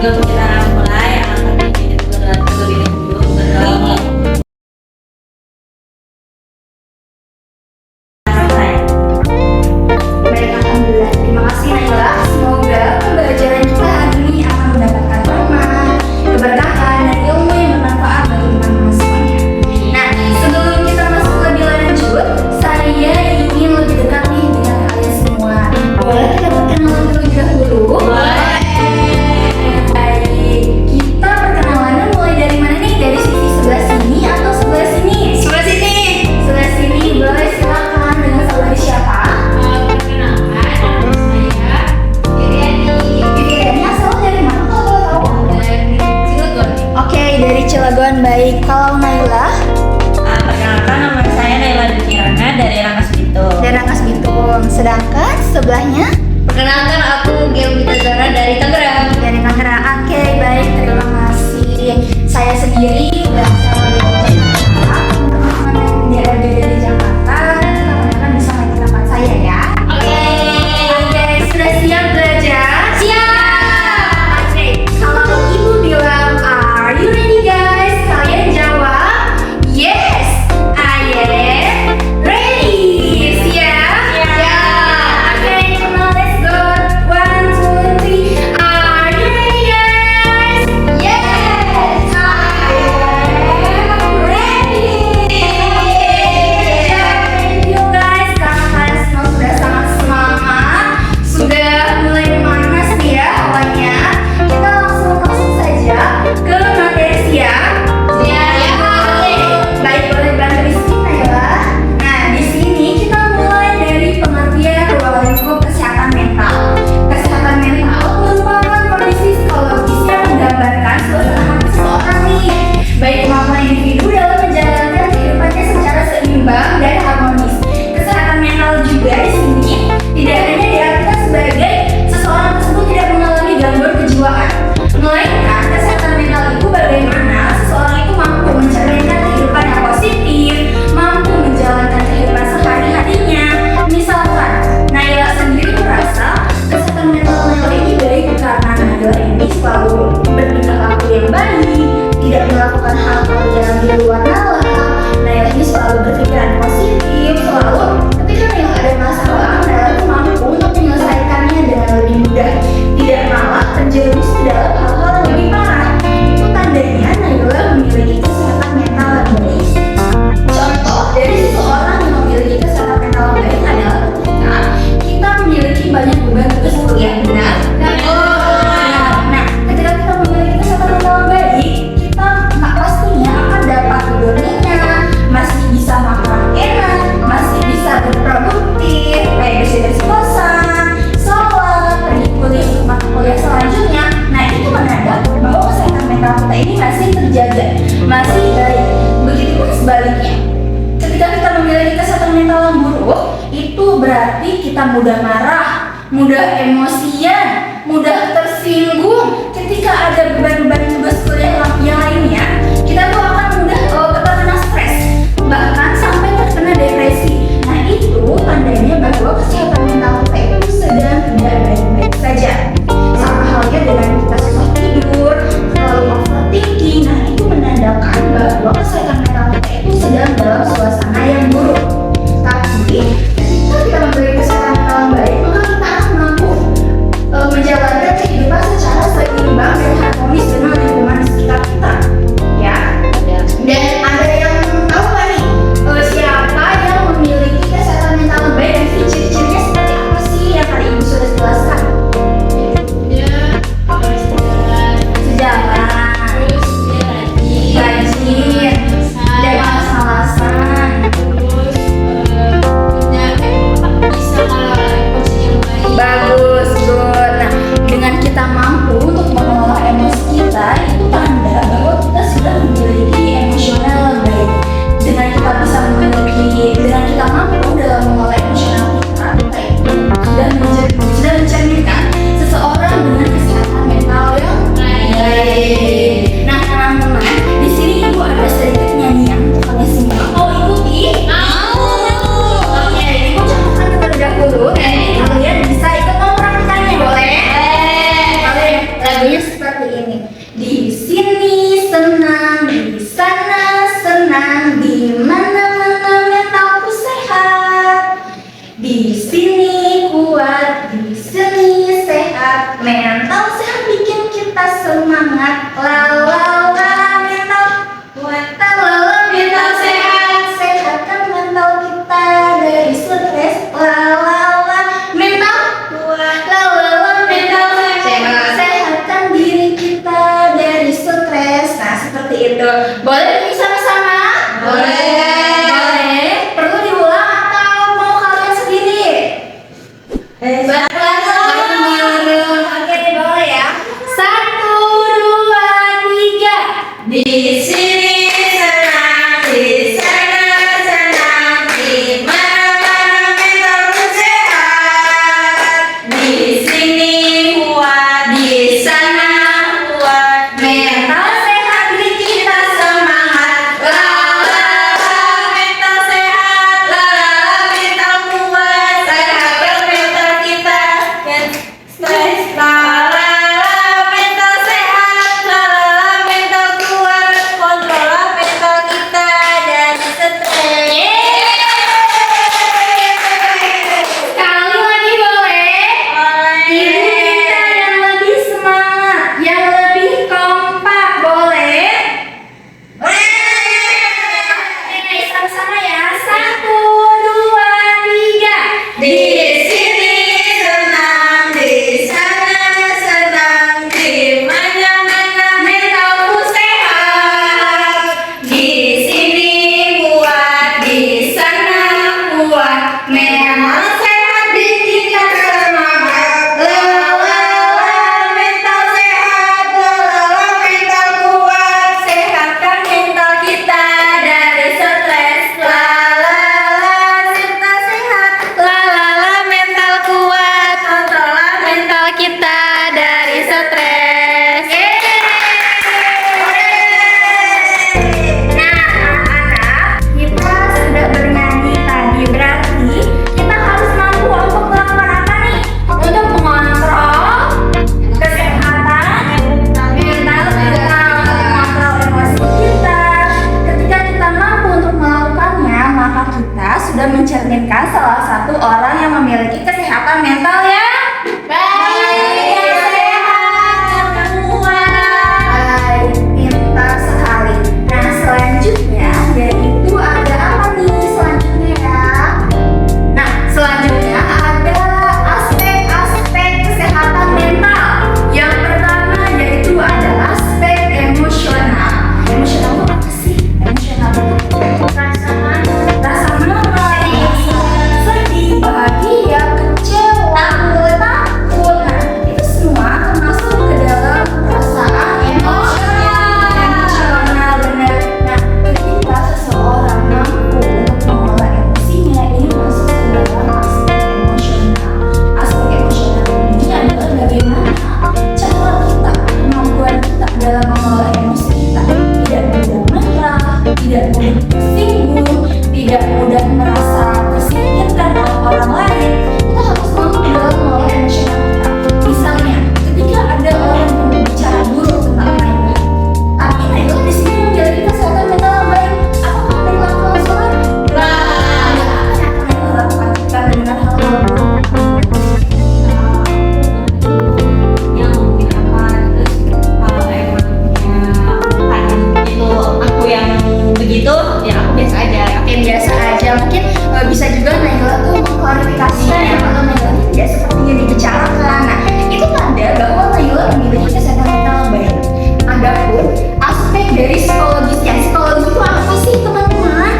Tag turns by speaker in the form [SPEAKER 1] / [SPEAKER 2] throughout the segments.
[SPEAKER 1] untuk kita mulai, alangkah baiknya kita terlebih dahulu berdoa.
[SPEAKER 2] Baik, alhamdulillah. Terima kasih Naila. Semoga pembelajaran kita hari ini akan mendapatkan rahmat, keberkahan, dan ilmu yang bermanfaat bagi teman-teman semuanya. Nah, sebelum kita masuk lebih lanjut, saya ingin lebih dekat nih dengan kalian semua. Boleh kita perkenalan terlebih dahulu?
[SPEAKER 1] Boleh.
[SPEAKER 2] Baik, kita perkenalannya mulai dari mana nih? Dari sisi sebelah sini atau sebelah sini?
[SPEAKER 1] Sebelah sini.
[SPEAKER 2] Sebelah sini, boleh silakan dengan saudari siapa?
[SPEAKER 1] Perkenalkan, nama saya Iriani.
[SPEAKER 2] Ini asalnya dari mana kalau boleh tahu?
[SPEAKER 1] Dari Cilegon.
[SPEAKER 2] Oke, dari Cilegon. Baik, kalau Naila
[SPEAKER 1] Perkenalkan, nama saya Naila Dukirana dari Rangkas Bitung.
[SPEAKER 2] dari Rangkas Bitung. Sedangkan sebelahnya
[SPEAKER 1] Perkenalkan, aku Geovita Zara dari Tangerang.
[SPEAKER 2] dari Tangerang. Oke, baik, terima kasih. Saya sendiri berasal dari Jakarta. Teman-teman yang tidak ada di Jakarta, teman-teman bisa main ke tempat saya ya.
[SPEAKER 1] Oke.
[SPEAKER 2] Oke, sudah siap belajar? Siap. Oke, kalau ibu bilang are you ready guys? Kalian jawab yes, I am ready. Siap?
[SPEAKER 1] Siap.
[SPEAKER 2] Oke, come on, let's go. 1, 2, 3. Are you ready guys? Yes, I am ready. Thank you guys, karena kalian semua sudah sangat semangat, sudah mulai memanas nih ya awalnya. Kita langsung saja ke materi siap. Baik, boleh bantu di sini Naila. Nah, di sini kita mulai dari pengertian ruang lingkup kesehatan mental. Kesehatan mental merupakan kondisi psikologis yang menggambarkan suasana hati seseorang nih, baik kemampuan individu dalam menjalankan kehidupannya secara seimbang dan harmonis. Kesehatan mental juga di sini tidak hanya diartikan sebagai seseorang tersebut tidak mengalami gangguan kejiwaan, melainkan kesehatan mental itu bagaimana seseorang itu mampu mencerminkan kehidupan yang positif, mampu menjalankan kehidupan sehari-harinya. Misalkan Naila sendiri merasa kesehatan mental Naila ini baik karena Naila ini selalu bertingkah laku yang baik, tidak melakukan hal-hal yang di luar nalar. Naila ini selalu berpikiran positif, selalu ketika Naila ada masalah, Naila itu mampu untuk menyelesaikannya dengan lebih mudah, tidak malah terjerumus ke dalam hal-hal yang lebih parah. Itu tandanya Naila memiliki kesehatan mental yang baik. Contoh dari seseorang yang memiliki kesehatan mental yang baik adalah ketika kita memiliki banyak beban tugas kuliah. Benar? Nah, ketika kita memiliki kesehatan mental yang baik, kita pastinya akan dapat tidur nyenyak, masih bisa makan enak, masih bisa berproduktif, kayak bersih-bersih kosan, sholat, pergi kuliah untuk mata kuliah selanjutnya. Nah, itu menandakan bahwa kesehatan mental kita ini masih terjaga, masih baik. Begitupun sebaliknya, ketika kita memiliki kesehatan mental yang buruk, itu berarti kita mudah marah, mudah emosian, mudah tersinggung. Ketika ada beban-beban tugas kuliah yang lainnya, kita tuh akan mudah terkena stres, bahkan sampai terkena depresi. Nah, itu tandanya bahwa kesehatan mental kita itu sedang tidak baik-baik saja. Sama halnya dengan kita susah tidur, terlalu overthinking. Nah, itu menandakan bahwa kesehatan mental kita itu sedang dalam suasana yang buruk. Tapi ketika kita memiliki kesehatan mental yang baik, maka kita akan mampu menjalankan kehidupan secara semangat. La la la mental kuat, la la la mental sehat, sehatkan mental kita dari stres. La la la mental kuat, la la la mental sehat, sehatkan diri kita dari stres. Nah, seperti itu. Boleh ini sama-sama? Boleh. Perlu diulang atau mau kalian sendiri? Bareng-bareng. Oke, boleh ya. 1, 2, 3.
[SPEAKER 1] Di sini senang, di sana senang, di mana-mana mentalku sehat. Di sini kuat, di sana kuat, mental sehat, diri kita semangat. La la la, mental sehat, la la la, mental kuat, sehatkan mental kita dan stres. La la la, mental sehat, la la la, mental kuat, kontrol mental kita dari stres.
[SPEAKER 2] Sekali lagi boleh? Ibu minta yang lebih semangat, yang lebih kompak, boleh? Oke, sama-sama ya. 1, 2, 3.
[SPEAKER 1] Di sini senang, di sana senang, di mana-mana mentalku sehat. Di sini kuat, di sana kuat, mental sehat, di kita semangat. La la la, mental sehat, la la la, mental kuat, sehatkan mental kita dari stres. La la la, mental sehat, la la la, mental kuat, kontrol mental kita dari stres.
[SPEAKER 2] Nah, anak-anak, kita sudah bernyanyi tadi. Berarti kita harus mampu untuk melakukan apa nih? Untuk mengontrol kesehatan mental kita, mengontrol emosi kita. Ketika kita mampu untuk melakukannya, maka kita sudah mencerminkan salah satu orang yang memiliki kesehatan mental yang baik, yang sehat, yang kuat. Baik, pintar sekali. Nah, selanjutnya yaitu ada apa nih selanjutnya ya? Nah, selanjutnya ada aspek-aspek kesehatan mental. Yang pertama yaitu ada aspek emosional. Emosional itu apa sih? Emosional itu perasaan, rasa marah, sedih, bahagia, kecewa, takut. Nah, itu semua termasuk ke dalam perasaan emosional, benar. Nah, ketika seseorang mampu untuk mengelola emosinya, ini masuk ke dalam aspek emosional. Aspek emosional ini adalah bagaimana cara kita, kemampuan kita dalam mengelola emosi kita. Tidak mudah marah, tidak mudah tersinggung, tidak mudah merasa tersingkirkan oleh orang lain. Kita harus mampu dalam mengelola emosional kita. Misalnya, ketika ada orang yang berbicara buruk tentang Naila, tapi Naila di sini memiliki kesehatan mental yang baik. Apakah Naila akan sholat? Apa yang akan Naila lakukan ketika mendengar hal-hal buruk?
[SPEAKER 1] Yang mungkin akan terus kalau emangnya kan itu aku yang begitu ya aku biasa aja.
[SPEAKER 2] Oke, biasa aja. Mungkin bisa juga Naila tuh mengklarifikasikan ya kalau Naila ini tidak seperti yang dibicarakan. Nah, itu tanda bahwa Naila memiliki kesehatan mental yang baik. Adapun aspek dari psikologisnya, psikologi itu apa sih teman-teman?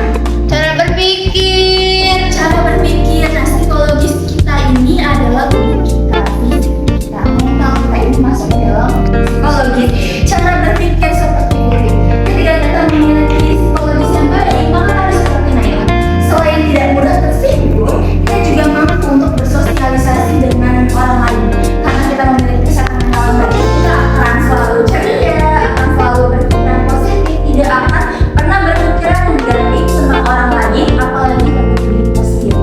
[SPEAKER 1] Cara berpikir.
[SPEAKER 2] Cara berpikir. Nah, psikologis kita ini adalah tubuh kita, fisik kita, mental kita ini masuk dalam psikologis. Cara berpikir seperti ini. Ketika kita memiliki psikologis yang baik, maka harus seperti Naila. Selain tidak mudah tersinggung, kita juga mampu untuk bersosialisasi dengan orang lain. Karena kita memiliki kesehatan mental yang baik, kita akan selalu ceria, akan selalu berpikiran positif, tidak akan pernah berpikiran negatif tentang orang lain, apalagi tentang diri kita sendiri.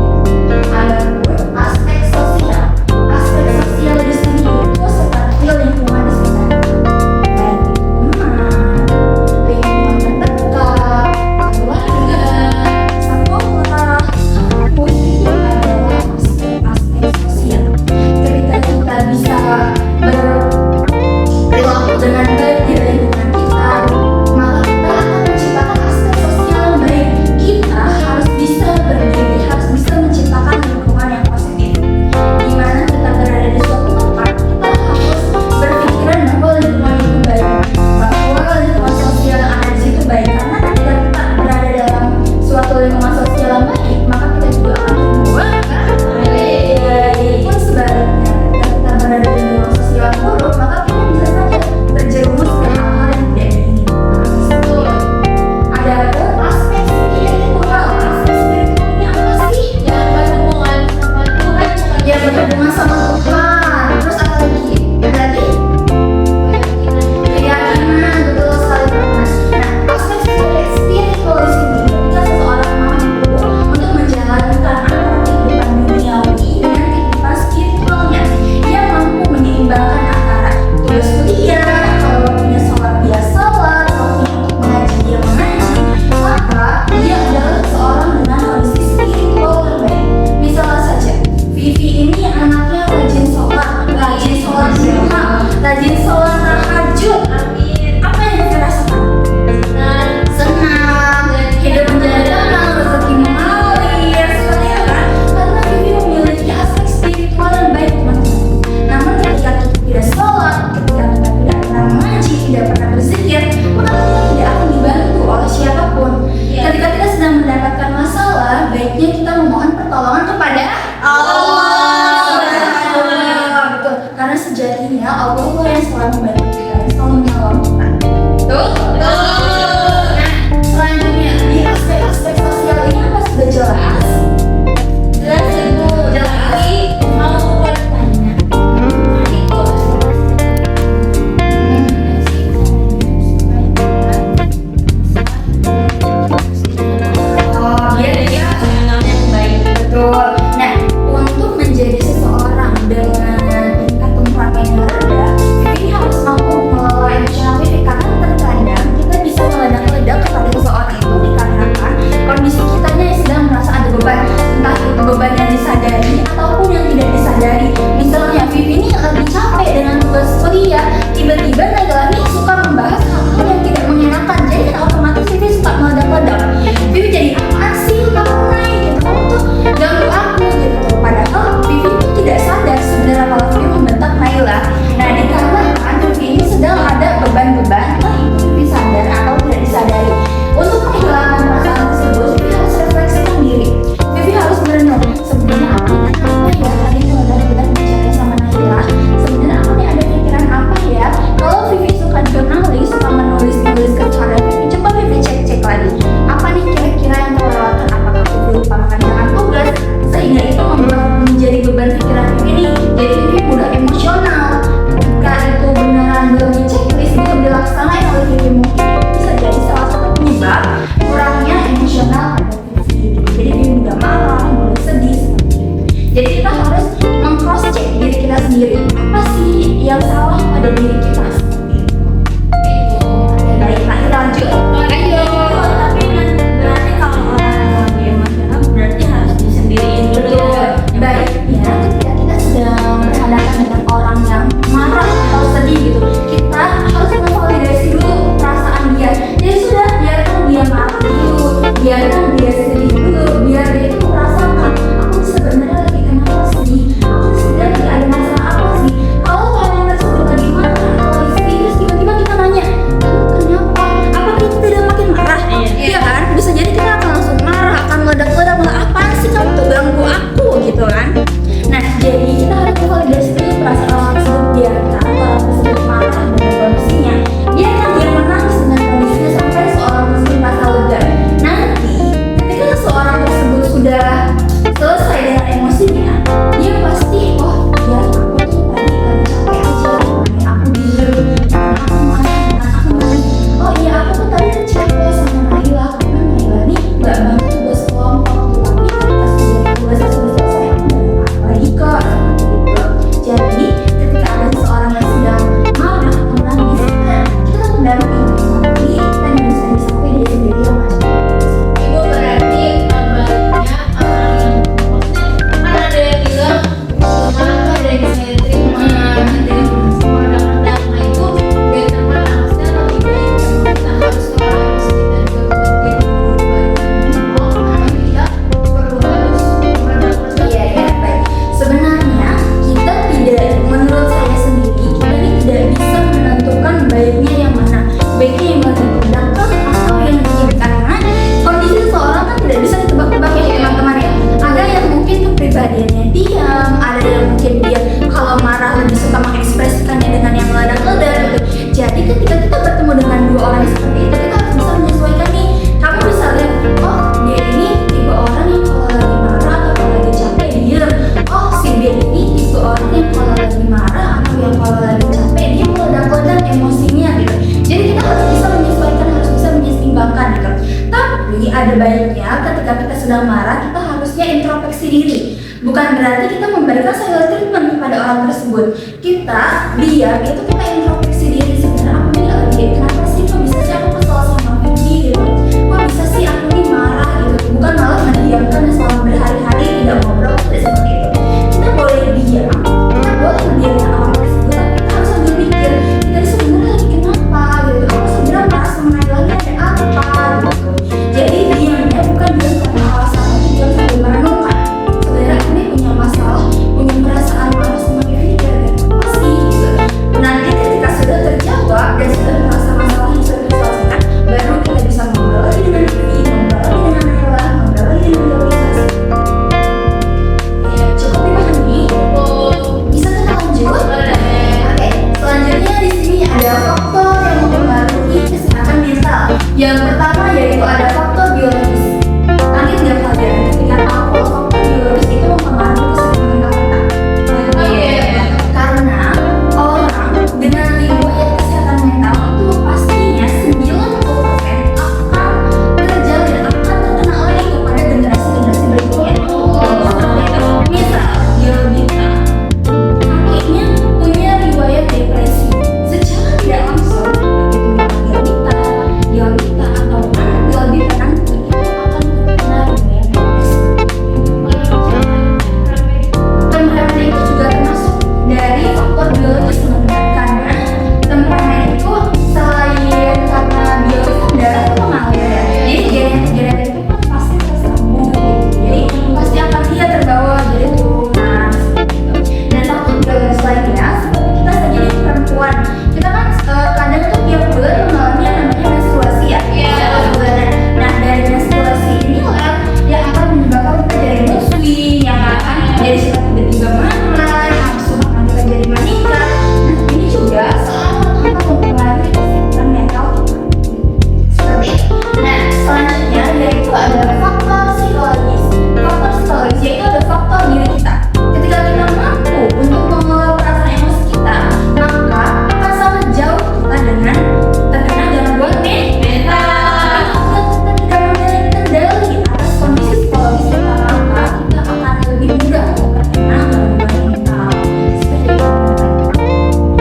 [SPEAKER 2] Adapun aspek sosial di sini itu seperti lingkungan di sekitar kita. tahajud.
[SPEAKER 1] Amin.
[SPEAKER 2] Apa yang Vivi rasakan? Senang, hidup menjadi tenang, rezeki mengalir, seperti itu kan? Karena Vivi memiliki aspek spiritual yang baik, teman-teman. Namun ketika kita tidak sholat, ketika kita tidak pernah mengaji, tidak pernah berzikir, maka kita tidak akan dibantu oleh siapapun. Ketika kita sedang mendapatkan masalah, baiknya kita memohon pertolongan kepada Allah. Betul, karena sejatinya Allah yang selalu membantu kita, yang selalu menolong kita. Betul? Nah, selanjutnya di aspek-aspek sosial ini apa sudah jelas?
[SPEAKER 1] Jelas Ibu.
[SPEAKER 2] Jelas.
[SPEAKER 1] Tapi mau bertanya. Itu
[SPEAKER 2] Oh, biar dia
[SPEAKER 1] yang baik.
[SPEAKER 2] betul. Nah, untuk menjadi seseorang dengan tingkat temperamen yang rendah, Vivi harus mampu mengelola emosional Vivi karena terkadang kita bisa meledak-ledak kepada seseorang itu dikarenakan kondisi kitanya yang sedang merasa ada beban, entah itu beban yang disadari ataupun yang tidak disadari. Misalnya Vivi ini lagi capek dengan tugas kuliah, tiba-tiba Nailani suka membahas hal-hal yang tidak mengenakan, jadi kan otomatis Vivi suka meledak-ledak. Vivi jadi apaan sih kamu Nay? Gitu, kamu tuh ganggu aku gitu. Padahal Vivi itu tidak sadar sebenarnya kalau Vivi membentak Naila. Nah, dikarenakan Vivi ini sedang ada beban-beban, entah itu Vivi sadar atau tidak disadari. Untuk menghilangkan perasaan tersebut, Vivi harus refleksikan diri. Vivi harus merenung, sebenarnya aku ini apa ya tadi meledak-ledak bicara sama Naila. Sebenarnya aku nih ada pikiran apa ya? Kalau Vivi suka journaling, suka menulis-nulis karya Vivi, coba Vivi cek-cek lagi. Apa nih kira-kira yang terlewatkan? Apakah Vivi lupa mengerjakan tugas sehingga itu membuat menjadi beban pikiran Vivi nih? Jadi Vivi mudah emosional. Ketika itu beneran belum di checklist, belum dilaksanakan oleh Vivi, mungkin bisa jadi salah satu penyebab kurangnya emosional pada Vivi. Jadi Vivi mudah marah, mudah sedih seperti itu. Jadi kita harus meng-cross check diri kita sendiri. Apa sih yang salah pada diri kita seperti itu? Oke, baik, nanti lanjut.
[SPEAKER 1] Ayo. Tapi berarti kalau orang yang lagi emosional berarti harus disendiriin dulu.
[SPEAKER 2] Betul. Baiknya ketika kita sedang berhadapan dengan orang yang marah atau sedih gitu, kita harus memvalidasi dulu perasaan dia. Jadi sudah, biarkan dia marah dulu, biarkan dia sedih dulu, biar dia itu merasakan aku sebenarnya lagi kenapa sih, aku sebenarnya lagi ada masalah apa sih. Kalau orang tersebut lagi marah atau lagi sedih, terus tiba-tiba kita nanya, kamu kenapa? Apa kita tidak makin marah? Iya kan? Bisa jadi kita akan langsung marah, akan meledak-ledak, malah apaan sih kamu tuh ganggu aku gitu kan. Nah, jadi kita harus memvalidasi dulu perasaan orang tersebut, biarkan orang tersebut marah dengan kondisinya, biarkan dia menangis dengan kondisinya sampai seorang tersebut merasa lega. Nanti ketika seseorang tersebut sudah selesai dengan emosinya, dia pasti, oh ya aku tuh tadi lagi capek aja, makanya aku diem, aku marah, aku marah. Oh iya aku tuh tadi capek sama Naila karena Naila nih nggak bantu tugas kelompok tuh, tapi ketika sudah tugasnya sudah selesai aku udah marah lagi kok seperti itu. Jadi ketika ada seseorang yang sedang marah atau menangis, kita mendampingi, tapi kita bisa sampai dia sendiri yang masuk.
[SPEAKER 1] Ibu berarti baiknya orang yang maksudnya kan ada yang bilang mana ada yang saya terima, ada yang meledak-ledak. Nah itu better mana? Maksudnya lebih baik kita harus keluar emosi kita juga berarti berubah. Oh, atau tidak perlu harus meledak-ledak.
[SPEAKER 2] Iya, ya, baik. Sebenarnya kita tidak, menurut saya sendiri, kita ini tidak bisa menentukan baiknya yang mana. Baiknya yang meledak-ledak atau yang diem, karena kondisi seseorang kan tidak bisa ditebak-tebak ya teman-teman ya. Ada yang mungkin kepribadiannya diam, ada yang mungkin dia kalau marah lebih suka mengekspresikannya dengan yang meledak-ledak gitu. Jadi ketika kita bertemu dengan dua orang yang seperti itu, kita harus bisa menyesuaikan nih. Kamu bisa lihat, oh dia ini tipe orang yang kalau lagi marah atau kalau lagi capek diem. Oh si B ini tipe orang yang kalau lagi marah atau yang kalau lagi capek dia meledak-ledak emosinya gitu. Jadi kita harus bisa menyesuaikan, harus bisa menyeimbangkan gitu. Tapi ada baiknya ketika kita sedang marah, kita harusnya introspeksi diri. Bukan berarti kita memberikan silent treatment kepada orang tersebut. Kita diam, itu kita introspeksi diri. Sebenarnya aku ini lagi kenapa sih, kok bisa sih aku kesel sama Vivi gitu. Kok bisa sih aku ini marah gitu. Bukan malah mendiamkan selama berhari-hari tidak ngobrol, tidak seperti itu. Kita boleh diam, kita boleh mendiamkan orang tersebut, tapi kita harus sambil mikir, kita ini faktor yang mempengaruhi kesehatan mental. Yang pertama yaitu ada faktor biologis. Kaget nggak kalian ketika tahu kalau faktor biologis itu mempengaruhi kesehatan mental kita? Karena orang dengan riwayat kesehatan mental itu pastinya 90% akan terjadi dan akan terkena lagi kepada generasi-generasi berikutnya. Misal Yolita, kakeknya punya riwayat depresi. Secara tidak langsung, begitu Yolita atau Yolita nanti itu akan terkena riwayat depresi. Temperamen itu juga termasuk dari faktor biologis sebenarnya, karena temperamen itu selain karena biologis kan darah itu mengalir ya, jadi genetik itu kan pasti tersambung gitu, jadi pasti akan dia terbawa jadi turunan gitu. Dan faktor biologis lainnya seperti kita saja di perempuan, kita kan kadang tuh tiap bulan mengalami yang namanya menstruasi ya, setiap bulanan. Nah dari menstruasi inilah yang akan menyebabkan kita jadi mood swing, yang akan jadi suka tiba-tiba marah, nafsu makan kita jadi meningkat. Nah ini juga sangat mempengaruhi kesehatan mental kita. Seperti itu. Nah selanjutnya yaitu adalah faktor psikologis. Faktor psikologis yaitu ada faktor diri kita. Ketika kita mampu untuk mengelola perasaan emosi kita, maka akan sangat jauh kita dengan terkena gangguan mental. Ketika kita tidak memiliki kendali atas kondisi psikologis kita, maka kita akan lebih mudah terkena gangguan mental. Seperti itu.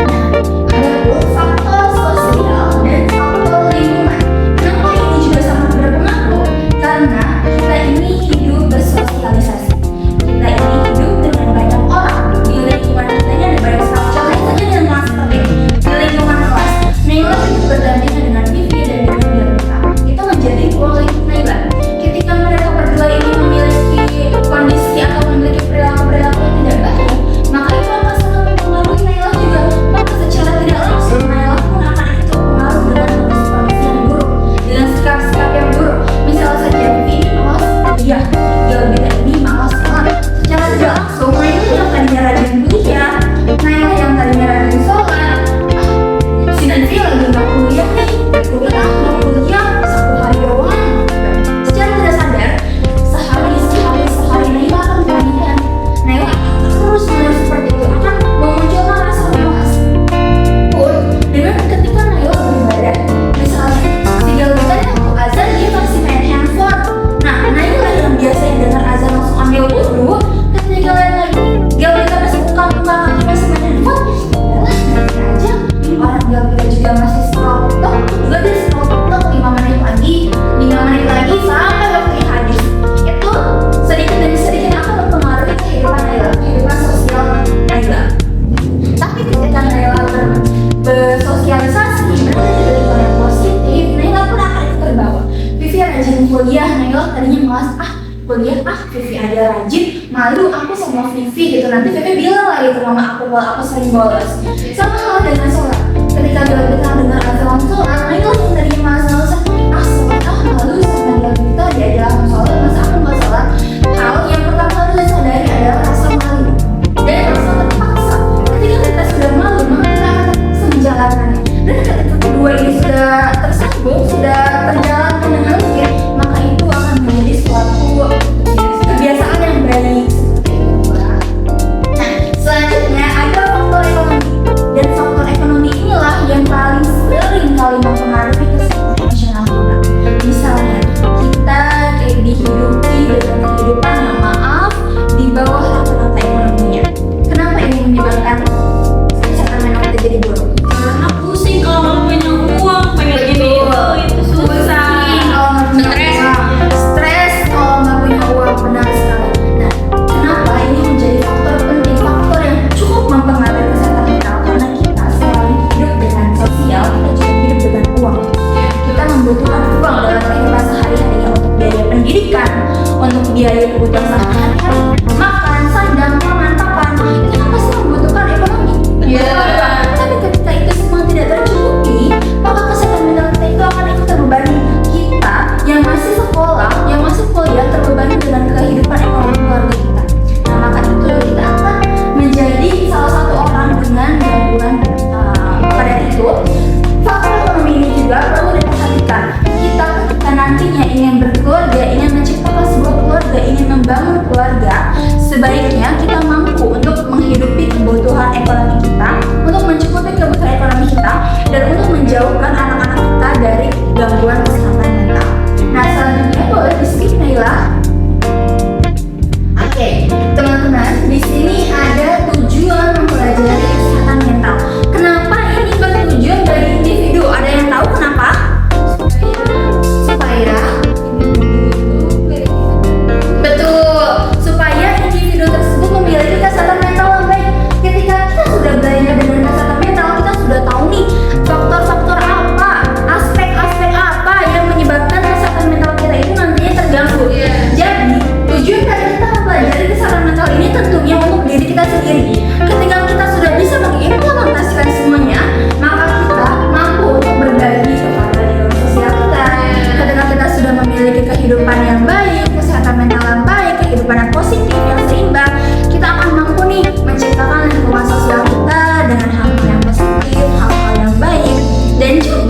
[SPEAKER 2] Nah, ada pun faktor sosial dan faktor lingkungan. Kenapa ini juga sangat berpengaruh? Karena kita ini hidup bersosialisasi. Kita ini hidup dengan banyak orang. Di lingkungan kita ini ada banyak sekali. Contohnya saja dengan kelas seperti ini. Di lingkungan kelas, Naila hidup berdampingan dengan Vivi dan dengan Yolita. Itu menjadi ruang lingkup Naila. Ketika mereka berdua ini memiliki kondisi atau memiliki perilaku-perilaku yang tidak baik, maka itu akan sangat mempengaruhi Naila juga. Maka secara tidak langsung Naila pun akan ikut terpengaruh dengan kondisi yang buruk, dengan sikap-sikap yang buruk. Misalnya saja Vivi ini malas kuliah, Yolita ini malas sekolah. Secara tidak langsung Naila yang tadinya rajin kuliah, Naila yang tadinya rajin sholat, si Nanti lagi nggak kuliah nih, nggak kuliah satu hari doang. Secara tidak sadar, sehari Naila akan kebanyakan. Naila akan terus menerus seperti itu, akan memunculkan rasa puas. Pun dengan ketika Naila beribadah, misalnya si Yolita yang waktu azan dia masih main handphone. Nah Naila yang biasanya dengar azan langsung ambil wudhu, ketika Yolita masih buka kaki masih main handphone, yalah nanti aja. Orang Yolita juga masih scroll TikTok, juga dia scroll TikTok 5 menit lagi sampai waktu habis. Itu sedikit demi sedikit akan mempengaruhi kehidupan Naila, kehidupan sosial Naila. Tapi ketika Naila bersosialisasi, berada di lingkungan yang positif, Naila pun akan ikut terbawa. Vivi rajin kuliah, Naila tadinya malas, kuliah Vivi ada rajin, malu aku sama Vivi gitu. Nanti Vivi bilang lagi ke mama aku kalau aku sering bolos. Sama hal dengan sholat. Ketika Yolita dengar azan sholat, Naila yang tadinya malas sholat, malu sama Yolita dia dalam sholat, masa aku nggak sholat. Hal yang pertama harus sadari adalah rasa malu dan rasa terpaksa. Ketika kita sudah malu, maka kita akan terpaksa menjalankannya. Dan ketika kedua ini sudah tersambung, sudah terjalankan dengan baik, maka itu akan menjadi suatu kebiasaan yang baik. Seperti itu. Nah, selanjutnya ada faktor ekonomi. Dan faktor ekonomi inilah yang paling sering kali mempengaruhi kesehatan emosional kita. Misalnya, kita kayak dihidupi dengan kehidupan yang maaf di bawah rata-rata ekonominya. Kenapa ini menyebabkan kesehatan mental kita jadi buruk?
[SPEAKER 1] Karena pusing kalau nggak punya uang, pengen ini itu susah.
[SPEAKER 2] Stres kalau nggak punya uang, benar sekali. Nah, kenapa ini menjadi faktor penting, faktor yang cukup mempengaruhi kesehatan mental? Karena kita selain hidup dengan sosial, kita juga hidup dengan uang. Kita membutuhkan uang dalam kehidupan sehari-hari untuk biaya pendidikan, untuk biaya kebutuhan sehari-hari, makan, sandang, pangan, papan. Itu kan pasti membutuhkan ekonomi. Tapi ketika itu semua tidak tercukupi, maka kesehatan mental kita itu akan ikut terbebani. Kita yang masih sekolah, yang masih kuliah terbebani dengan kehidupan ekonomi keluarga kita. Nah maka itu kita akan menjadi salah satu orang dengan gangguan mental. Maka dari itu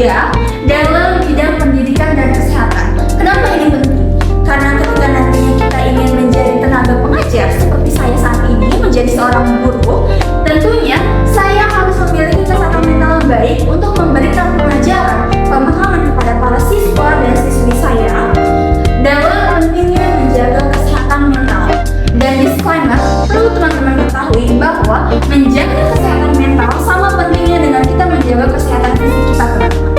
[SPEAKER 2] juga dalam bidang pendidikan dan kesehatan. Kenapa ini penting? Karena ketika nantinya kita ingin menjadi tenaga pengajar seperti saya saat ini menjadi seorang guru, tentunya saya harus memiliki kesehatan mental yang baik untuk memberikan pelajaran, pemahaman kepada para siswa dan siswi saya dalam pentingnya menjaga kesehatan mental. Dan disclaimer, perlu teman-teman ketahui bahwa menjaga kesehatan mental sama pentingnya dengan kita menjaga kesehatan fisik kita, teman-teman.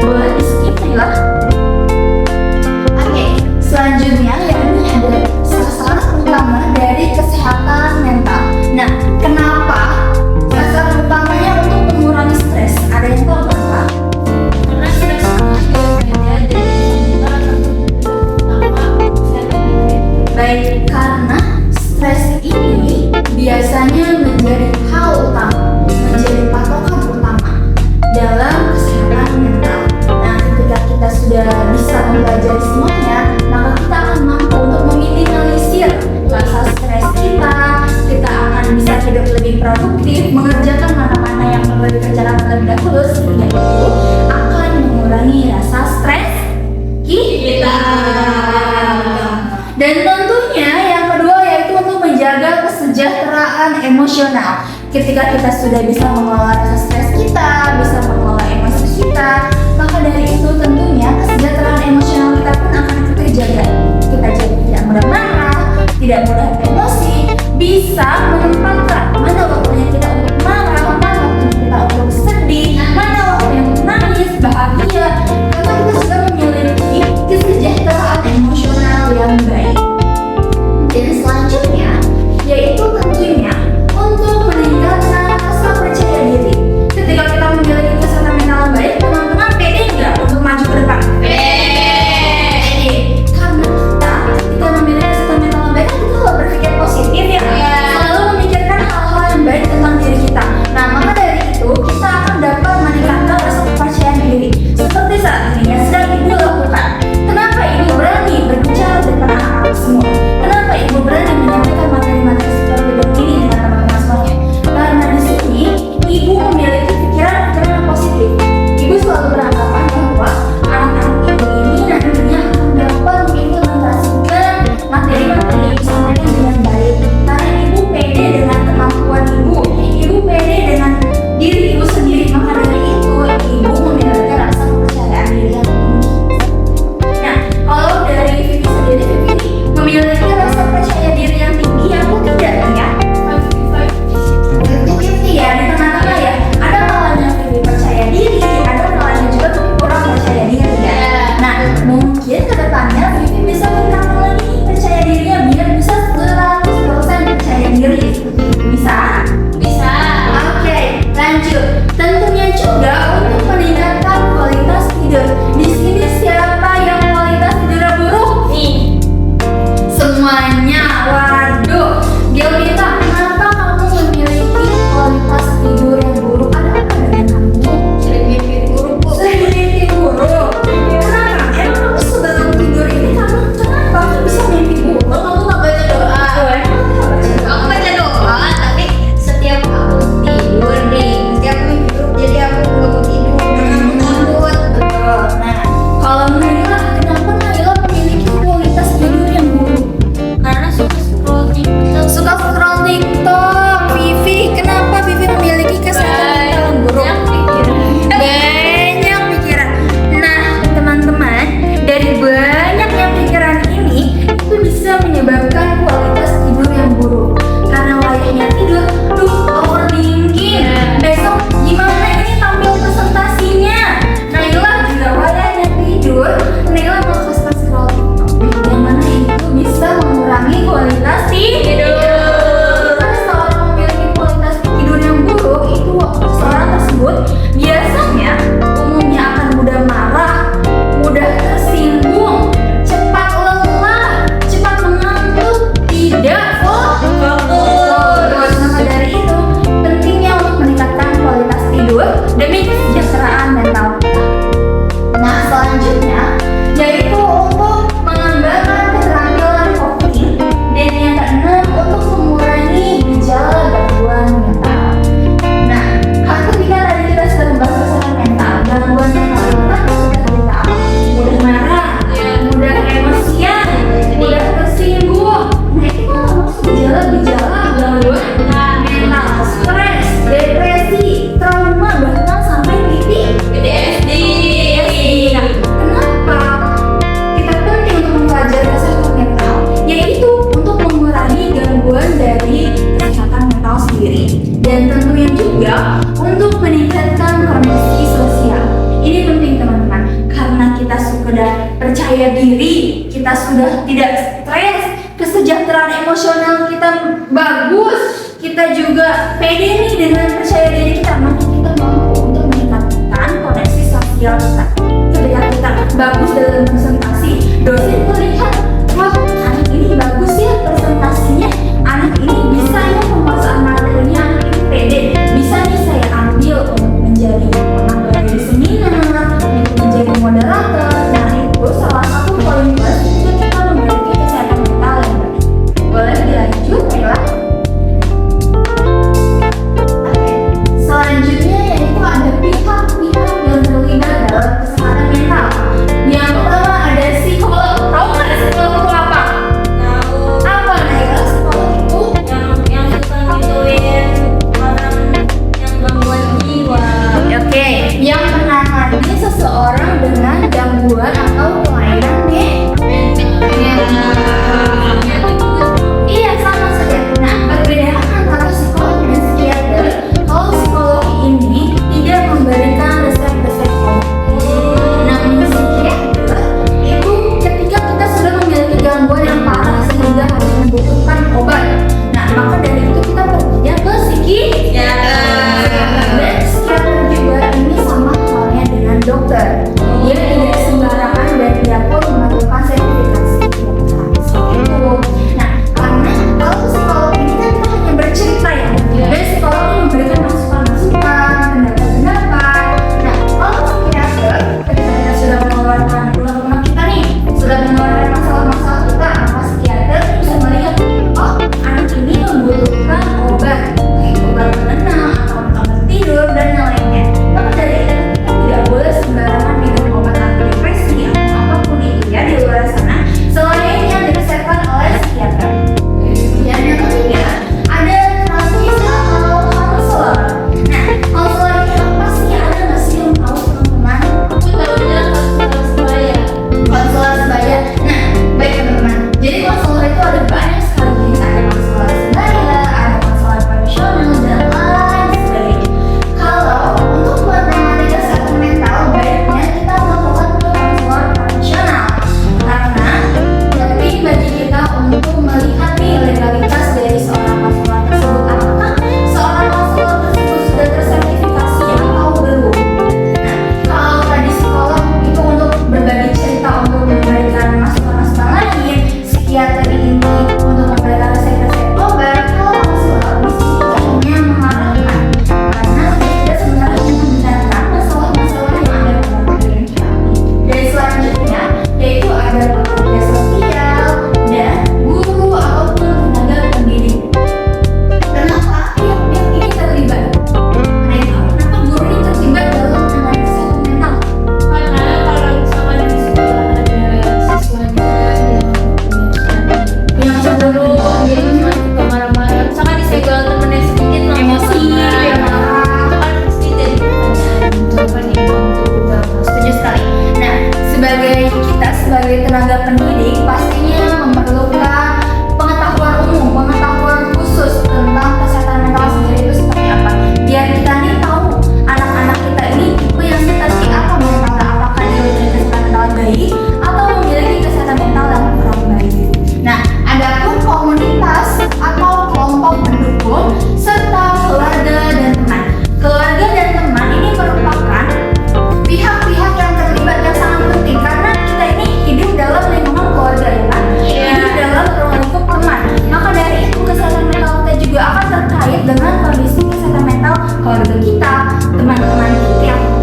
[SPEAKER 2] Boleh di-skip, Nila? Oke, selanjutnya yang ini ada sasaran utama dari kesehatan mental. Nah, kenapa sasaran utamanya untuk mengurangi stres? Ada yang tahu kenapa?
[SPEAKER 1] Karena stres itu biasanya dari sekitar
[SPEAKER 2] Baik, karena stres ini biasanya menjadi hal utama, menjadi patokan utama dalam kesehatan mental. Nah, ketika kita sudah bisa mempelajari semuanya, maka kita akan mampu untuk meminimalisir rasa stres kita akan bisa hidup lebih produktif, mengerjakan mana-mana yang perlu dikerjakan terlebih dahulu, sehingga itu akan mengurangi rasa stres kita. Dan tentunya yang kedua yaitu untuk menjaga kesejahteraan emosional. Ketika kita sudah bisa mengelola rasa stres kita, bisa mengelola emosi kita, maka dari itu tentunya kesejahteraan emosional kita pun akan kita jaga. Kita jadi tidak mudah marah, tidak mudah emosi, bisa menempatkan mana waktunya kita untuk marah, mana waktunya kita untuk sedih, mana waktunya untuk nangis, bahagia, karena kita sudah memiliki kesejahteraan emosional yang baik. Dan selanjutnya yaitu tentunya untuk meningkatkan rasa percaya diri. Ketika kita memiliki sudah percaya diri, kita sudah tidak stres, kesejahteraan emosional kita bagus, kita juga pede nih dengan percaya diri kita, maka kita mampu untuk meningkatkan koneksi sosial kita. Ketika kita bagus dalam presentasi, dosen melihat, wah anak ini bagus ya presentasinya, anak ini bisa ya penguasaan materinya, anak ini pede, bisa nih saya ambil untuk menjadi pengajar di seminar, untuk menjadi moderator. Nah itu salah satu poin plus ketika kita memiliki kesehatan mental yang baik. Boleh dilanjut, Ella? Oke. Selanjutnya yaitu ada pihak-pihak yang terlibat dalam kesehatan mental. Yang pertama ada psikolog. Tahu nggak psikolog itu apa?
[SPEAKER 1] Tahu
[SPEAKER 2] Apa Naila? Psikolog itu
[SPEAKER 1] yang suka ngituin orang yang gangguan jiwa.
[SPEAKER 2] oke, yang menangani seseorang dengan gangguan atau kelainan iya sama saja. Nah, perbedaan antara psikolog dan psikiater, kalau psikolog ini tidak memberikan resep-resep obat. Namun psikiater itu ketika kita sudah memiliki gangguan yang parah sehingga harus membutuhkan obat. Nah, maka dari itu kita perginya ke psikiater. Dan psikiater juga ini sama halnya dengan dokter. Dia tidak sembarangan dan dia pun melakukan sertifikasi kedokteran seperti itu. Nah, karena kalau psikolog ini kan kita hanya bercerita ya, dan psikolog ini memberikan masukan-masukan, pendapat-pendapat. Nah, kalau psikiater ketika kita sudah mengeluarkan unek-unek kita nih, sudah mengeluarkan masalah-masalah kita, maka psikiater bisa melihat, oh anak ini membutuhkan obat, kayak obat penenang atau obat tidur dan yang lainnya. Maka dari itu kita tidak boleh sembarangan minum obat antidepresi atau apapun itu ya di luar sana selain yang diresepkan oleh psikiater. Dan yang ketiga ada terapis atau konselor. Nah, konselor ini apa sih? Ada nggak sih yang tahu teman-teman?
[SPEAKER 1] Aku tahunya konselor sebaya.
[SPEAKER 2] Konselor sebaya. Nah, baik teman-teman. Jadi konselor itu ada banyak sekali jenis. Ada konselor sebaya, ada konselor profesional dan lain sebagainya. Kalau untuk menangani kesehatan mental, baiknya kita melakukan ke konselor profesional karena penting bagi kita untuk melihat nih legalitas dari seorang konselor tersebut. Apakah seorang konselor tersebut sudah tersertifikasi atau belum? Nah, kalau tadi psikolog itu untuk berbagi cerita, untuk memberikan masukan-masukan lain, psikiater ini untuk memberikan resep-resep obat, kalau konselor di sini hanya mengarahkan karena tidak sebenarnya membenarkan masalah-masalah yang ada dalam diri kita. Dan selanjutnya yaitu ada pekerja sosial dan guru ataupun tenaga pendidik. Kenapa pihak-pihak ini terlibat? Ada yang tahu kenapa guru ini terlibat dalam menangani kesehatan mental?
[SPEAKER 1] Karena kalau misalkan di sekolah ada siswanya yang cenderung jadi suka marah-marah, misalkan disegel temennya sedikit langsung
[SPEAKER 2] Emosi,
[SPEAKER 1] marah.
[SPEAKER 2] dia marah.
[SPEAKER 1] Itu kan pasti jadi pertanyaan jawaban itu juga.
[SPEAKER 2] Setuju sekali. Nah, sebagai tenaga pendidik pastinya memerlukan pengetahuan umum, pengetahuan khusus tentang kesehatan mental sendiri itu seperti apa. Biar kita nih tahu anak-anak kita ini tipe yang seperti apa mentalnya, apakah dia memiliki kesehatan mental baik atau memiliki kesehatan mental yang kurang baik. Nah, adapun komunitas atau kelompok pendukung serta keluarga dan teman. Keluarga dan teman ini merupakan pihak-pihak yang terlibat yang sangat penting karena kita ini hidup dalam lingkungan keluarga ya kan?
[SPEAKER 1] Iya.
[SPEAKER 2] Hidup dalam ruang lingkup teman. Maka dari itu kesehatan mental kita juga akan terkait dengan kondisi kesehatan mental keluarga kita, teman-teman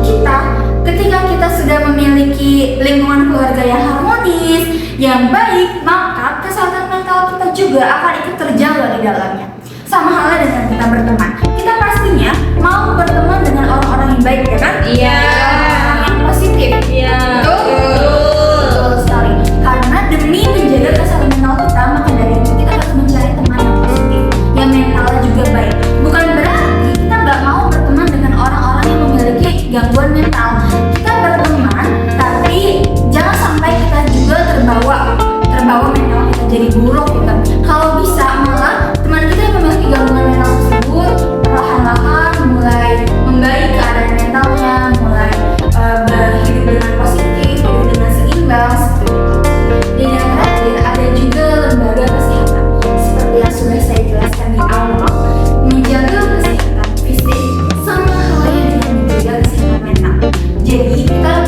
[SPEAKER 2] kita. Ketika kita sudah memiliki lingkungan keluarga yang harmonis, yang baik, maka kesehatan mental kita juga akan ikut terjaga di dalamnya. Sama halnya dengan kita berteman. Kita pastinya mau berteman dengan orang-orang yang baik ya kan?
[SPEAKER 1] Iya.
[SPEAKER 2] Orang yang positif.
[SPEAKER 1] Iya.
[SPEAKER 2] Betul sekali. Karena demi menjaga kesehatan mental kita, maka dari itu kita harus mencari teman yang positif, yang mentalnya juga baik. Bukan berarti kita nggak mau berteman dengan orang-orang yang memiliki gangguan mental. Kita berteman, tapi jangan sampai kita juga terbawa mental kita jadi buruk gitu. Kalau bisa malah teman kita yang memiliki gangguan mental tersebut perlahan-lahan mulai membaik keadaan mentalnya, mulai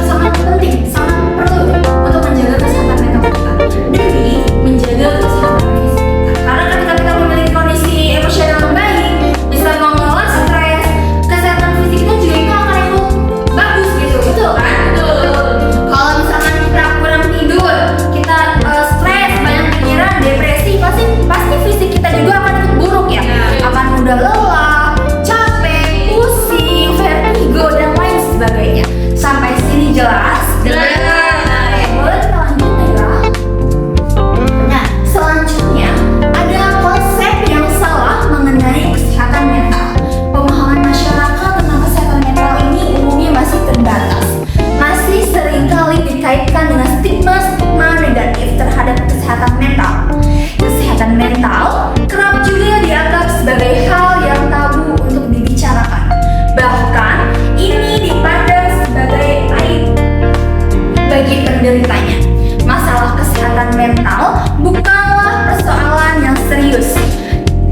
[SPEAKER 2] sangat penting, sangat perlu untuk menjaga kesehatan mental kita demi menjaga kesehatan fisik kita. Karena ketika kita memiliki kondisi emosional yang baik, bisa mengelola stres, kesehatan fisik kita juga itu akan ikut bagus gitu, betul kan? Kalau misalkan kita kurang tidur, kita stres, banyak pikiran, depresi, pasti fisik kita juga akan ikut buruk ya. Akan mudah lelah, capek, pusing, vertigo dan lain sebagainya. Sampai sini jelas? Boleh kita lanjut ya? Nah, selanjutnya ada konsep yang salah mengenai kesehatan mental. Pemahaman masyarakat tentang kesehatan mental ini umumnya masih terbatas. Masih seringkali dikaitkan dengan stigma-stigma negatif terhadap kesehatan mental. Kesehatan mental kerap juga dianggap sebagai hal yang tabu untuk dibicarakan. Bahkan ini dipandang sebagai aib bagi penderitanya. Masalah kesehatan mental bukanlah persoalan yang serius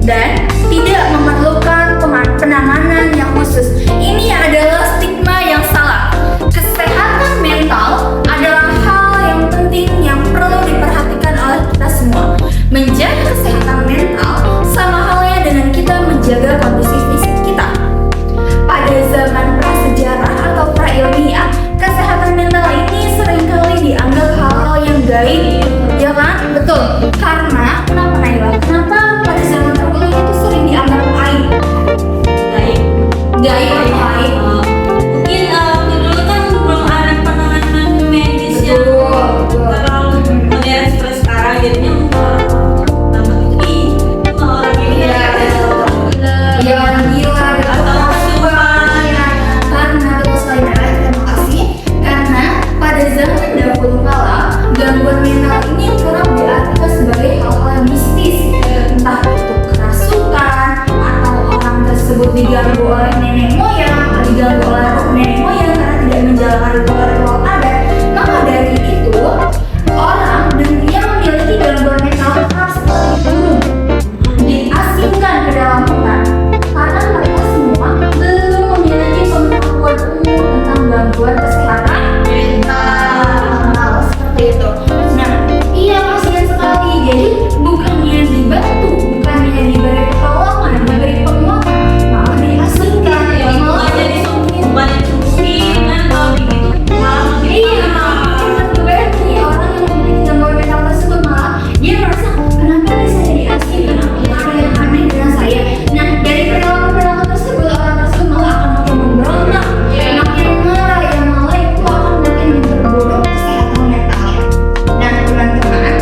[SPEAKER 2] dan tidak memerlukan penanganan yang khusus. Ini adalah stigma yang salah. Kesehatan mental adalah hal yang penting yang perlu diperhatikan oleh kita semua. Menjaga kesehatan mental sama halnya dengan kita menjaga kondisi fisik kita. Pada zaman prasejarah atau prailmiah, kesehatan mental ini seringkali dianggap hal-hal yang gaib, ya kan? Betul. Karena kenapa Naila? Kenapa pada zaman dahulu itu sering dianggap aib? Gaib atau aib?
[SPEAKER 1] Mungkin waktu dulu kan belum ada penanganan medis yang terlalu modern seperti sekarang, jadinya nama itu orang ini
[SPEAKER 2] Ya orang gila gitu.
[SPEAKER 1] atau kesurupan.
[SPEAKER 2] Karena betul sekali Nara, terima kasih. Karena pada zaman dahulu kala, gangguan mental ini kerap diartikan sebagai hal-hal yang mistis, entah itu kerasukan atau orang tersebut diganggu oleh nenek moyang, diganggu oleh roh nenek moyang karena tidak menjalankan ritual-ritual adat. Maka dari itu, orang yang memiliki gangguan mental kerap sekali dikurung, diasingkan ke dalam hutan karena mereka semua belum memiliki pengetahuan umum tentang gangguan kesehatan mental seperti itu. Nah, iya kasihan sekali. Jadi bukannya dibantu, bukannya diberi pertolongan, diberi penguatan, malah diasingkan, malah
[SPEAKER 1] jadi bukan disembuhin kan, kalau begitu malah makin
[SPEAKER 2] iya,
[SPEAKER 1] parah.
[SPEAKER 2] makin terbebani orang yang memiliki gangguan mental tersebut malah dia merasa kenapa nih saya diasingkan, apa yang aneh dengan saya. Nah, dari perilaku tersebut orang tersebut malah akan makin memberontak, makin marah, yang malah itu akan makin memperburuk kesehatan mentalnya. Nah, teman-teman,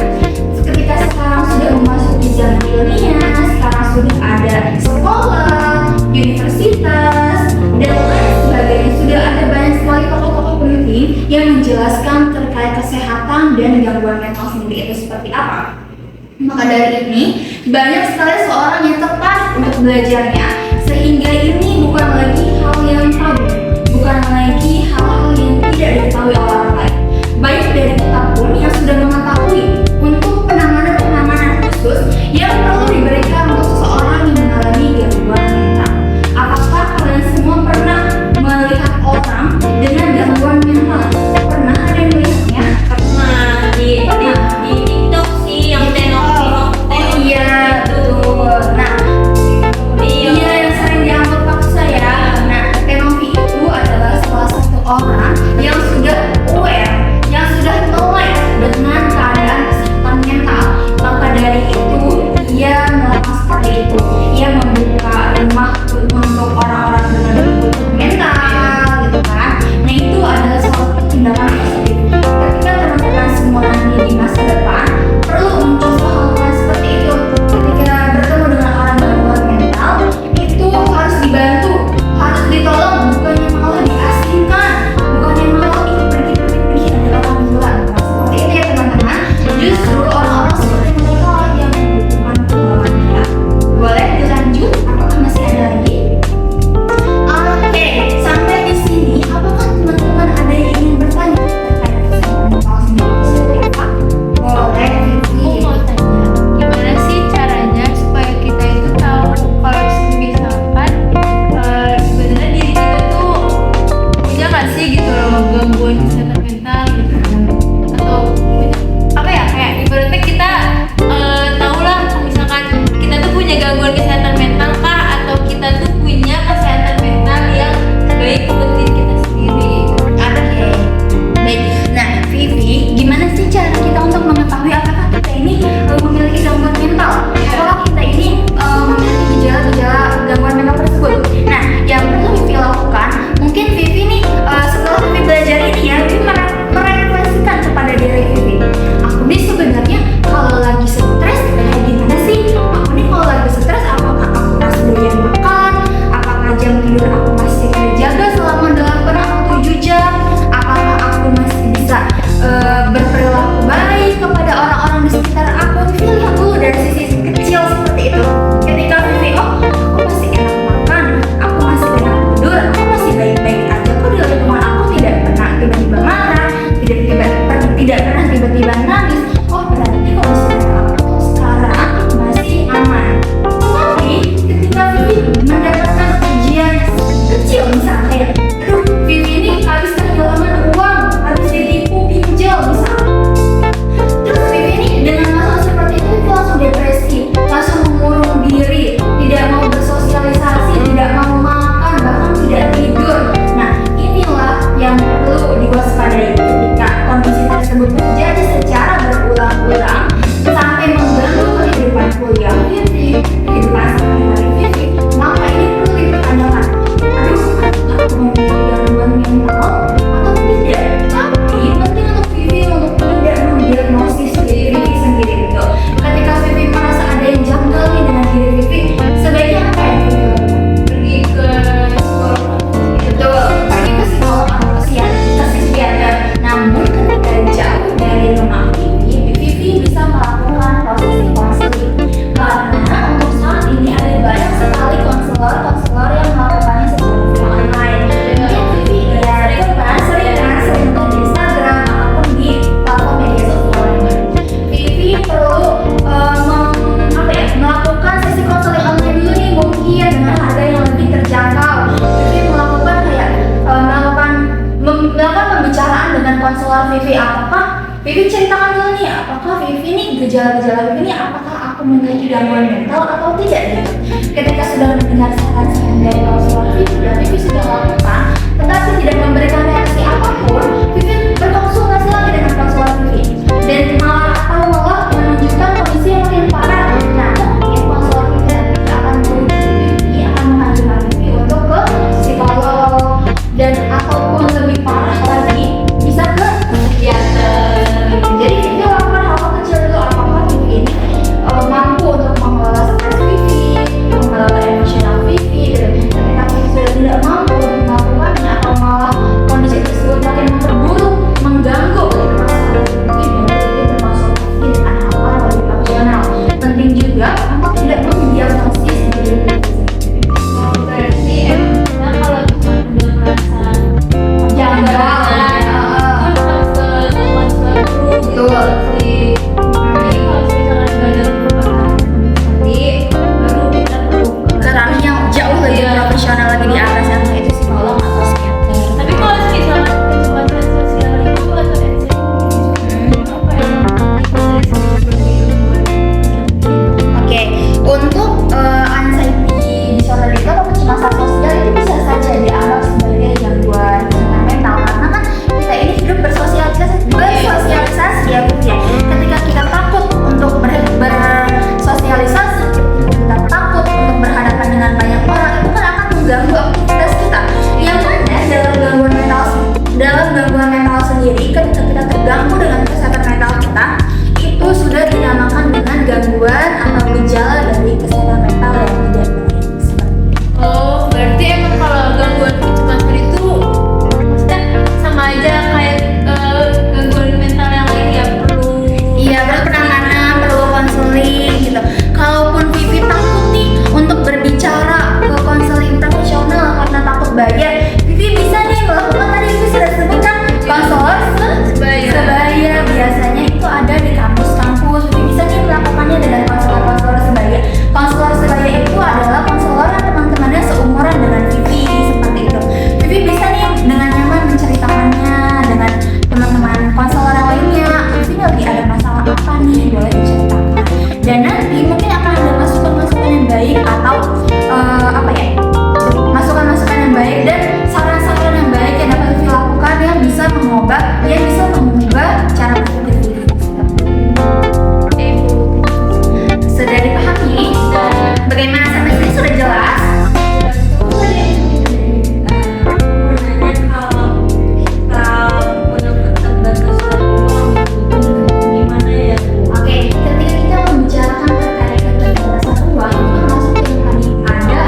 [SPEAKER 2] ketika sekarang sudah memasuki zaman ilmiah, sekarang sudah ada sekolah, universitas, dan lain sebagainya, sudah ada banyak sekali tokoh-tokoh peneliti yang menjelaskan terkait kesehatan dan gangguan mental sendiri itu seperti apa. Maka dari ini, banyak sekali seorang yang tertarik untuk belajarnya, sehingga ini bukan lagi hal yang tabu, bukan lagi hal-hal yang tidak diketahui oleh orang lain. Baik dari kita pun yang sudah mengetahui untuk penanganan khusus yang perlu diberikan untuk seseorang yang mengalami gangguan mental. Apakah kalian semua pernah melihat orang dengan gangguan mental? Pernah ada yang melihatnya?
[SPEAKER 1] Nah, di TikTok sih yang tenok-tenok
[SPEAKER 2] Iya, betul. Nah, iya yang sering dianggap paksa ya. Nah, Tenovi itu adalah salah satu orang
[SPEAKER 3] kesehatan mental gitu, atau apa ya, kayak ibaratnya kita tahu lah misalkan kita tuh punya gangguan kesehatan mental kah, atau kita tuh punya kesehatan mental yang baik untuk diri kita sendiri.
[SPEAKER 2] Oke, baik. Nah, Vivi, gimana sih cara kita untuk mengetahui apakah kita ini memiliki gangguan mental? Apakah kita ini memiliki gejala-gejala gangguan mental tersebut? Nah, yang perlu Vivi lakukan, mungkin Vivi nih setelah Vivi belajar ini ya, Vivi merefleksikan kepada diri Vivi. Aku nih sebenarnya kalau lagi stres kayak gimana sih? Aku nih kalau lagi stres, apakah aku masih doyan makan? Apakah jam tidur aku masih terjaga selama 8 atau 7 jam? Apakah aku masih bisa berperilaku baik kepada orang-orang di sekitar aku? Vivi lihat dulu dari sisi kecil seperti itu. Ketika Vivi, oh aku masih enak makan, aku masih enak tidur, aku masih baik-baik aja kok, di lingkungan aku tidak pernah tiba-tiba marah, tidak pernah tiba-tiba nangis. Oh berarti kondisi mental aku sekarang masih aman. Tapi ketika Vivi mendapatkan ujian kecil misalnya, aduh Vivi ini habis kehilangan uang, habis ditipu pinjol misalnya, terus Vivi ini dengan masalah seperti itu Vivi langsung depresi, langsung mengurung diri, tidak mau bersosialisasi, tidak mau makan, bahkan tidak tidur. Nah inilah yang perlu diwaspadai ketika kondisi tersebut terjadi secara berulang-ulang sampai mengganggu kehidupan kuliah Vivi, kehidupan sehari-hari Vivi. Maka ini perlu dipertanyakan, aduh aku memiliki gangguan mental atau tidak? Tapi penting untuk Vivi untuk tidak mendiagnosis diri Vivi sendiri gitu. Ketika Vivi merasa ada yang janggal nih dengan diri Vivi, sebaiknya apa yang Vivi lakukan?
[SPEAKER 3] Pergi ke psikolog.
[SPEAKER 2] Betul, pergi ke psikolog atau ke psikiater. Namun ketika jauh dari rumah Vivi bisa melakukan proses konseling. Karena untuk saat ini ada banyak sekali konselor yang melakukannya secara online. Mungkin Vivi sering di Instagram ataupun di platform media sosial lainnya. Vivi perlu melakukan sesi konseling online dulu nih, mungkin dengan harga yang lebih terjangkau. Vivi melakukan melakukan pembicaraan dengan konselor Vivi. Apakah Vivi ceritakan dulu nih, apakah Vivi nih gejala-gejala Vivi nih, apakah aku memiliki gangguan mental atau tidak gitu. Ketika sudah mendengar saran-saran dari konselor Vivi dan Vivi sudah lakukan tetapi tidak memberikan reaksi apapun, Vivi berkonsultasi lagi dengan konselor Vivi dan malah menunjukkan kondisi yang makin parah. Nah mungkin konselor Vivi nanti akan menguji Vivi, akan mengajukan Vivi untuk ke psikolog, dan ataupun lebih parah lagi bisa ke psikiater. Jadi Vivi lakukan hal kecil dulu. Apakah Vivi ini mampu untuk mengelola stres Vivi, mengelola emosional Vivi gitu. Ketika Vivi sudah tidak mampu untuk melakukannya atau malah kondisi tersebut makin memperburuk, mengganggu masalah Vivi, Vivi berkonsultasi dengan hal lebih profesional. Penting juga untuk tidak mendiagnosis diri Vivi.
[SPEAKER 3] Berarti emang kalau cuma udah merasa
[SPEAKER 2] Janggal.
[SPEAKER 3] kan harus ke konselor dulu.
[SPEAKER 2] Betul.
[SPEAKER 3] Jadi kalau misalkan nggak ada perubahan seperti baru kita perlu
[SPEAKER 2] Ke ranah yang jauh lebih profesional lagi di atas, yang itu psikolog atau psikiater.
[SPEAKER 3] Tapi kalau misalkan kecepatan sosial itu atau apa ya?
[SPEAKER 2] Oke, untuk anxiety disorder itu atau kecemasan sosial itu bisa saja dianggap sebagai gangguan kesehatan mental, karena kan kita ini hidup bersosialisasi ya Bu ya. Ketika kita takut untuk bersosialisasi, kita takut untuk berhadapan dengan banyak orang, itu kan akan mengganggu aktivitas kita. Yang mana dalam gangguan mental sendiri, ketika kita terganggu dengan kesehatan mental kita, itu sudah dinamakan dengan gangguan atau gejala dari kesehatan mental yang tidak baik seperti itu.
[SPEAKER 3] Oh, berarti emang kalau gangguan kecemasan itu maksudnya sama aja kayak gangguan mental yang lain ya, perlu.
[SPEAKER 2] Iya, perlu penanganan, perlu konseling gitu. Kalaupun Vivi takut nih untuk berbicara ke konseling profesional karena takut bayar, Vivi bisa nih melakukan tadi Vivi sudah sebutkan konselor sebaya. bisa mengubah cara berpikir kita. Sudah dipahami? Bagaimana sampai sini sudah jelas? Oke, ketika kita membicarakan terkait keterbatasan ruang, itu masuk yang tadi ada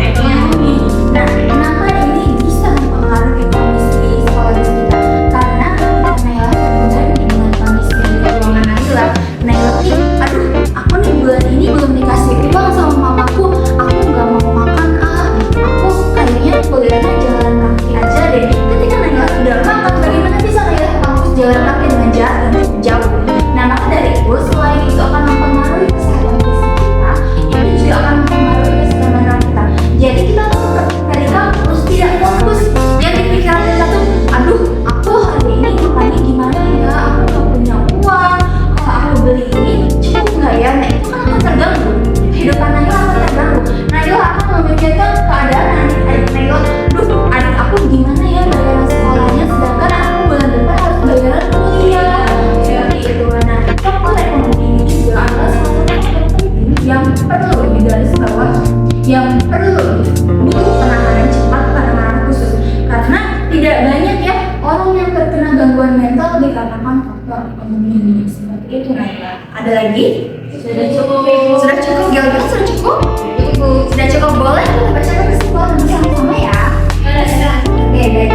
[SPEAKER 2] ekonomi. Nah, kenapa ini bisa mempengaruhi kondisi psikologis kita? Karena ketika Naila terhubungan dengan kondisi ruangan Naila, Naila nih, aduh, aku nih bulan ini belum dikasih uang sama mamaku, aku nggak mau makan aku kayaknya kuliahnya jalan kaki aja deh. Ketika Naila sudah makan, bagaimana bisa Naila ke kampus jalan kaki dengan jarak yang cukup jauh? Nah, maka dari itu, selain itu akan mempengaruhi kesehatan fisik kita, itu juga akan mempengaruhi kesehatan mental kita. Jadi kita tuh dari kampus tidak fokus. Yang dipikiran kita tuh, aduh, aku hari ini makannya gimana ya? Aku nggak punya uang. Kalau aku beli ini cukup nggak ya? Nah, itu kan akan terganggu. Kehidupan Naila akan terganggu. Naila akan memikirkan keadaan adik Naila. Duh, adik aku gimana ya bayaran sekolahnya? Sedangkan aku bulan depan harus bayaran kuliah. Seperti itu. Nah, faktor ekonomi ini juga adalah salah satu faktor penting yang perlu digarisbawahi, yang perlu butuh penanganan cepat, penanganan khusus. Karena tidak banyak ya orang yang terkena gangguan mental dikarenakan faktor ekonomi ini. Seperti itu, Naila. Ada lagi?
[SPEAKER 3] Sudah cukup.
[SPEAKER 2] Sudah cukup, Gilbert? Sudah cukup? Sudah cukup, boleh kita baca kesimpulan bersama-sama ya. Oke, baik.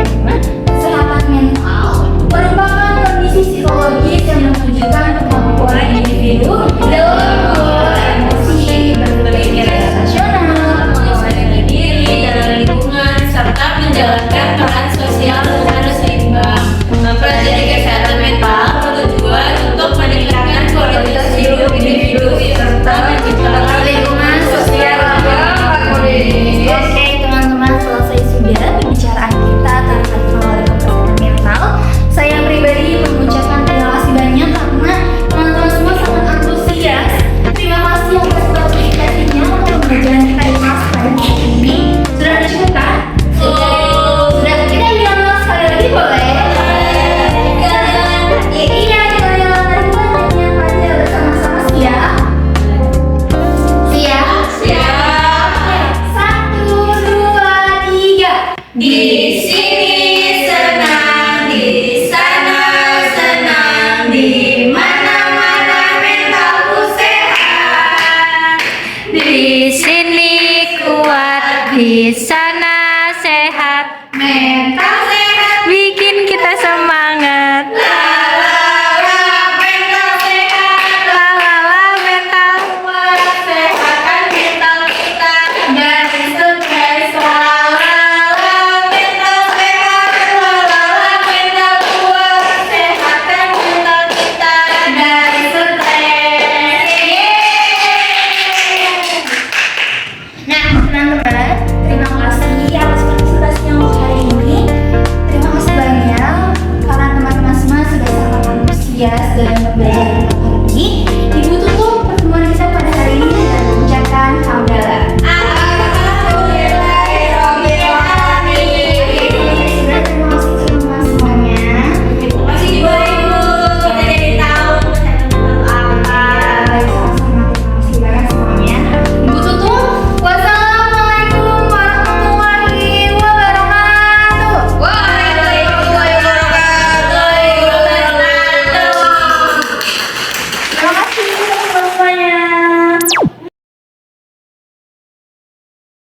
[SPEAKER 2] Kesehatan mental merupakan kondisi psikologis yang menunjukkan kemampuan individu dalam mengelola emosi, berpikir rasional,
[SPEAKER 3] Menguasai diri dalam lingkungan serta menjalankan peran sosial secara seimbang. Mempelajari kesehatan mental bertujuan untuk meningkatkan kualitas hidup individu serta menciptakan lingkungan sosial yang harmonis.
[SPEAKER 2] Oke, teman-teman, selesai sudah pembicaraan kita terkait pengelolaan kesehatan mental. Saya pribadi mengucapkan terima kasih banyak karena teman-teman semua sangat antusias. Terima kasih atas partisipasinya untuk pembelajaran kita di kelas pada hari ini. Sudah cukup kan? Sudah. Kita bilang sekali lagi boleh? Iya, kita bilang tadi kita hanya pada bersama-sama siap. Siap?
[SPEAKER 3] Siap.
[SPEAKER 2] 1, 2, 3.
[SPEAKER 1] Di sini senang, di sana senang, di mana-mana mentalku sehat.
[SPEAKER 3] Di sini kuat, di sana sehat,
[SPEAKER 1] Mental sehat,
[SPEAKER 3] bikin kita semangat.
[SPEAKER 1] mental sehat,
[SPEAKER 3] Lalala mental.
[SPEAKER 1] sehatkan mental kita dari stres. Mental sehat, mental kuat, sehatkan mental kita dari stres.
[SPEAKER 2] Nah, teman-teman, terima kasih atas partisipasinya untuk hari ini. Terima kasih banyak karena teman-teman semua sudah sangat antusias dan